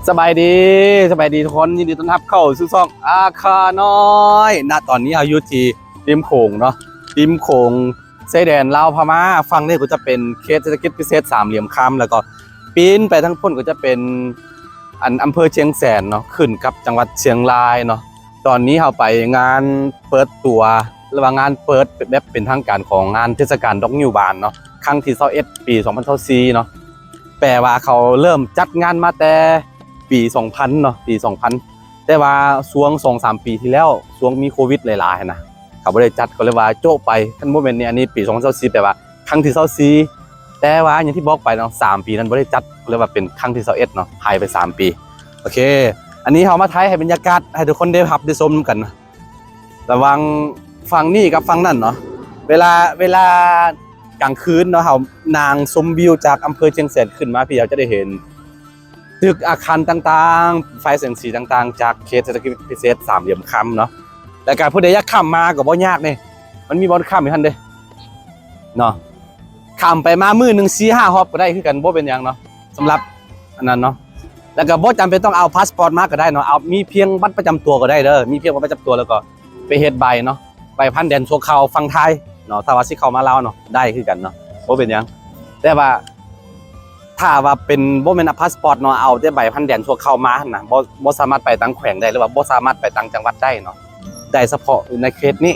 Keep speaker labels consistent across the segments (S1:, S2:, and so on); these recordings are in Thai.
S1: สบายดีทุกคนยินดีต้อนรับเข้าสู่ช่องอาคาน้อยณตอนนี้เราอยู่ที่ริมโขงเนาะริมโขงชายแดนลาวพม่าฝั่งนี้ก็จะเป็นเขตเศรษฐกิจพิเศษสามเหลี่ยมคำแล้วก็ปีนไปทั้งพ้นก็จะเป็นอำเภอเชียงแสนเนาะขึ้นกับจังหวัดเชียงรายเนาะตอนนี้เราไปงานเปิดตัวระหว่างงานเปิดแบบเป็นทางการของงานเทศกาลดอกนิ้วบานเนาะครั้งที่21ปี2024เนาะแปลว่าเขาเริ่มจัดงานมาแต่ปี2000เนาะปี2000แต่ว่าช่วง 2-3 ปีที่แล้วช่วงมีโควิดหลายๆนะเขาบ่ได้จัดก็เลยว่าโจ๊ะไปคันบ่แม่นนี่อันนี้ปี2024แปลว่าครั้งที่24แต่ว่าอย่างที่บอกไปเนาะ3ปีนั้นบ่ได้จัดก็เลยว่าเป็นครั้งที่21เนาะหายไป3ปีโอเคอันนี้เฮามาถ่ายให้บรรยากาศให้ทุกคนได้รับได้ชมกันนะระวังฝั่งนี้กับฝั่งนั้นเนาะเวลากลางคืนเนาะเฮานางชมวิวจากอำเภอเชียงแสนขึ้นมาพี่เราจะได้เห็นตึกอาคารต่างๆไฟแสงสีต่างๆจากเขตเศรษฐกิจพิเศษสามเหลี่ยมคำเนาะแต่การผู้ใดอยากข้ามมาก็บ่ยากนี่มันมีบอลข้ามอยู่หั่นเด้เนาะข้ามไปมามื้อนึง 4-5 ฮอบก็ได้คือกันบ่เป็นหยังเนาะสำหรับอันนั้นเนาะแล้วก็บ่จำเป็นต้องเอาพาสปอร์ตมาก็ได้เนาะเอามีเพียงบัตรประจำตัวก็ได้เด้อมีเพียงบัตรประจำตัวแล้วก็ไปเฮ็ดใบเนาะใบพันแดนชั่วคราวฝั่งไทยเนาะถ้าว่าสิเข้ามาลาวเนาะได้คือกันเนาะบ่เป็นหยังแต่ว่าถ้าว่าเป็นบ่แม่นพาสปอร์ตเนาะเอาแต่ใบพันแดนชั่วคราวมานะบ่สามารถไปต่างแขวงได้หรือว่าบ่สามารถไปต่างจังหวัดได้เนาะได้เฉพาะในเขตนี้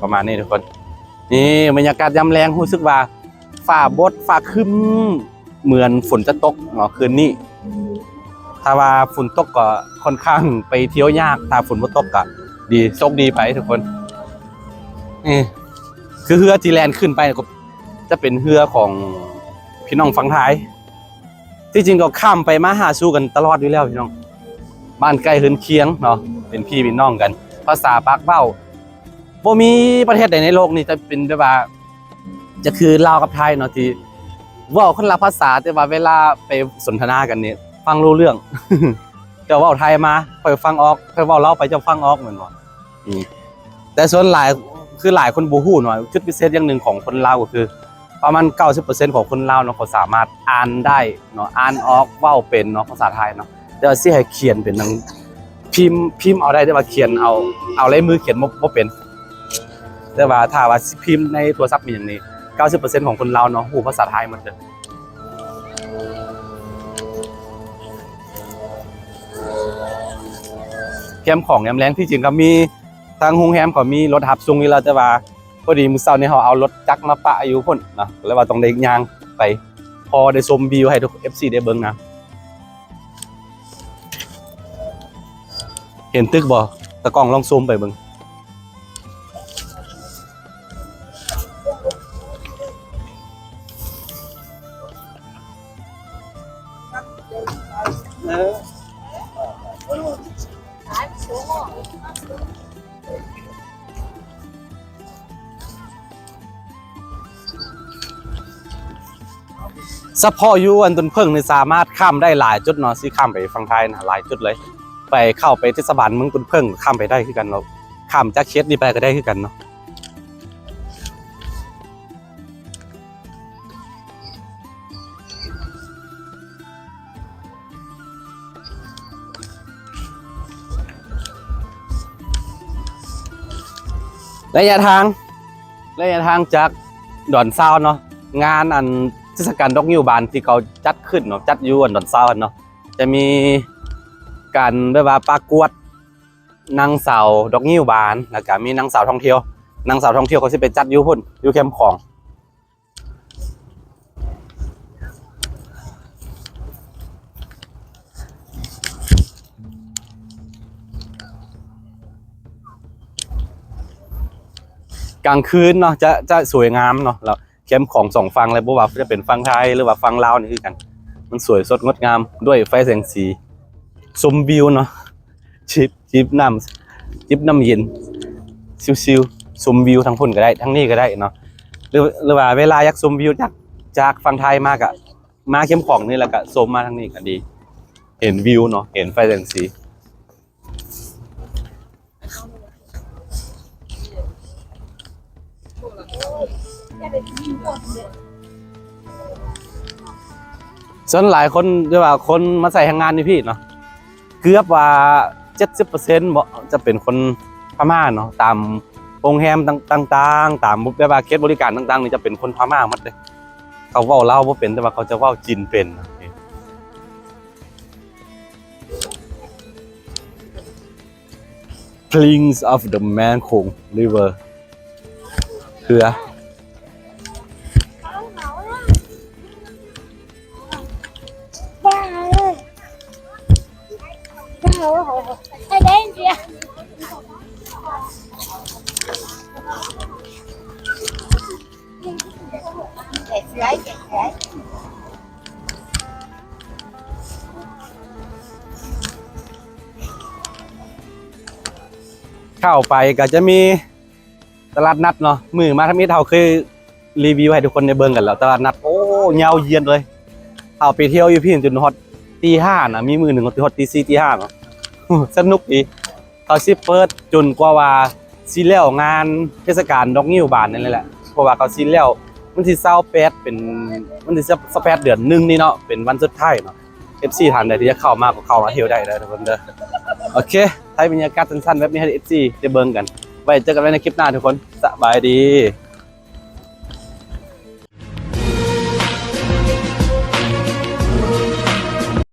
S1: ประมาณนี้ทุกคนนี่บรรยากาศยามแลงรู้สึกว่าฟ้าครึ้มเหมือนฝนจะตกเนาะคืนนี้ถ้าว่าฝนตกก็ค่อนข้างไปเที่ยวยากถ้าฝนบ่ตกก็ดีโชคดีไปทุกคนนี่คือเรือที่แลนขึ้นไปก็จะเป็นเรือของพี่น้องฝั่งไทยที่จริงก็ข้ามไปมาหาสู่กันตลอดอยู่แล้วพี่น้องบ้านใกล้เฮือนเคียงเนาะเป็นพี่เป็นน้องกันภาษาปากเบ้าบ่มีประเทศใดในโลกนี้จะเป็นแบบว่าจะคือลาวกับไทยเนาะที่เว้าคนละภาษาแต่ว่าเวลาไปสนทนากันนี่ฟังรู้เรื่อง เจ้าเว้าไทยมาค่อยฟังออกค่อยเว้าลาวไปเจ้าฟังออกเหมือนบ่แต่ส่วนหลายคือหลายคนบ่ฮู้เนาะจุดพิเศษอย่างหนึ่งของคนลาวก็คือประมาณ 90% ของคนลาวเนาะเขาสามารถอ่านได้เนาะอ่านออกเว้าเป็นเนาะภาษาไทยเนาะแต่ว่าสิให้เขียนเป็นหนังพิมพ์เอาได้แต่ว่าเขียนเอาลายมือเขียนบ่เป็นแต่ว่าถ้าว่าพิมพ์ในโทรศัพท์มีอย่างนี้ 90% ของคนลาวเนาะฮู้ภาษาไทยหมดเลยแคมป์ของแยมแรงที่จริงก็มีทางโรงแรมก็มีรถหับส่งนี่แล้วแต่ว่าพอดีมื้อเช้านี้เขาเอารถจักรมาปะอยู่พุ่นเนาะเลยว่าต้องได้ย่างไปพอได้ชมวิวให้ทุก FC ได้เบิ่งนะเห็นตึกบ่ตะกล้องลองซูมไปเบิ่งเฉพาะอยู่อันต้นเพิ่งนี่สามารถข้ามได้หลายจุดเนาะสิข้ามไปฝั่งไทยนะหลายจุดเลยไปเข้าไปเทศบาลเมืองต้นเพิ่งข้ามไปได้คือกันเนาะข้ามจากเขตนี้ไปก็ได้คือกันเนาะระยะทางจากดอนซาวเนาะงานอันเทศกาลดอกนิ้วบานที่เขาจัดขึ้นเนาะจัดอยู่อันดอนซาวเนาะจะมีการแบบว่าประกวดนางสาวดอกนิ้วบานแล้วก็มีนางสาวท่องเที่ยวนางสาวท่องเที่ยวเขาสิไปจัดอยู่พุ่นอยู่แคมป์ของกลางคืนเนาะจะสวยงามเนาะแล้วแคมป์ของสองฝั่งเลยบ่ว่าจะเป็นฝั่งไทยหรือว่าฝั่งลาวนี่คือกันมันสวยสดงดงามด้วยไฟแสงสีชมวิวเนาะจิบน้ำเย็นชิวๆชมวิวทั้งพุ่นก็ได้ทั้งนี้ก็ได้เนาะหรือว่าเวลาอยากชมวิวจากฝั่งไทยมากะมาเข้มของนี่แล้วก็ชมมาทั้งนี้ก็ดีเห็นวิวเนาะเห็นไฟแสงสีส ส่วนหลายคนเรียกว่าคนมาใส่แรงงานนี่พี่เนาะเกือบว่า 70%บ่จะเป็นคนพม่าเนาะตามโรงแรมต่างๆตามแบบว่าเคสบริการต่างๆนี่จะเป็นคนพม่าหมดเลยเขาเว้าลาวบ่เป็นแต่ว่าเขาจะเว้าจีนเป็น Plains of the Mekong River คือ
S2: Ai đến kìa. Để lấy.
S1: เข้าไปก็จะมีตลาดนัดเนาะมือมาทำนี้เราเคยรีวิวให้ทุกคนได้เบิ่งกันแล้วตลาดนัดโอ้ยาวเยียนเลยเอาไปเที่ยวอยู่พี่จนฮอตตีห้านะมีมือหนึ่งฮอตตีสี่ตีห้าเนาะ สนุกดีเขาสิเปิดจนกว่าซีแล้วงานเทศกาลดอกนิ้วบานนั่นแหละเพราะว่าเขาซีแล้วมันที่28เป็นมันที่28เดือนหนึ่งนี่เนาะเป็นวันสุดท้ายเนาะ FC ท่านใดที่จะเข้ามาก็เข้ามาเที่ยวได้เลยทุกคนเด้อโอเคไทยบรรยากาศสั้นๆแบบนี้ให้ FC ได้เบิ่งกันไว้เจอกันไว้ในคลิปหน้าทุกคนสบายดี